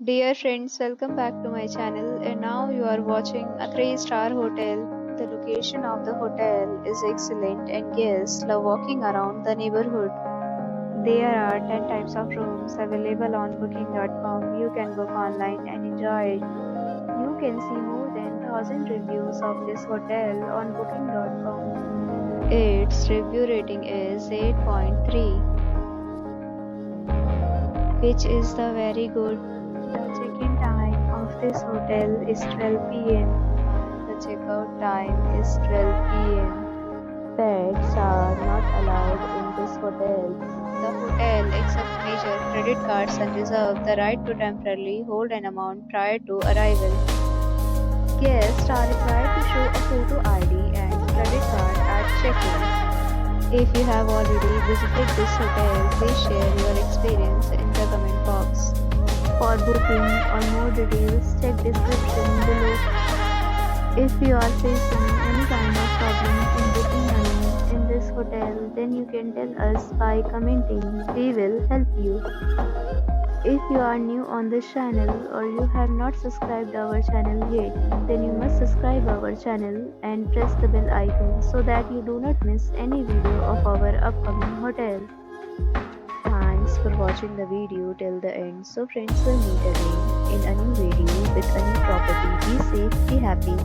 Dear friends, welcome back to my channel, and now you are watching a 3-star hotel. The location of the hotel is excellent and guests love walking around the neighborhood. There are 10 types of rooms available on booking.com. You can book online and enjoy it. You can see more than 1000 reviews of this hotel on booking.com. Its review rating is 8.3, which is the very good. The check-in time of this hotel is 12 p.m. The checkout time is 12 p.m. Pets are not allowed in this hotel. The hotel accepts major credit cards and reserves the right to temporarily hold an amount prior to arrival. Guests are required to show a photo ID and credit card at check-in. If you have already visited this hotel, please share your experience in the comment box. For booking or more details, check description below. If you are facing any kind of problem in booking a room in this hotel, then you can tell us by commenting. We will help you. If you are new on this channel or you have not subscribed our channel yet, then you must subscribe our channel and press the bell icon so that you do not miss any video of our upcoming hotel. Thanks for watching the video till the end. So friends, will meet again in a new video with a new property. Be safe, be happy.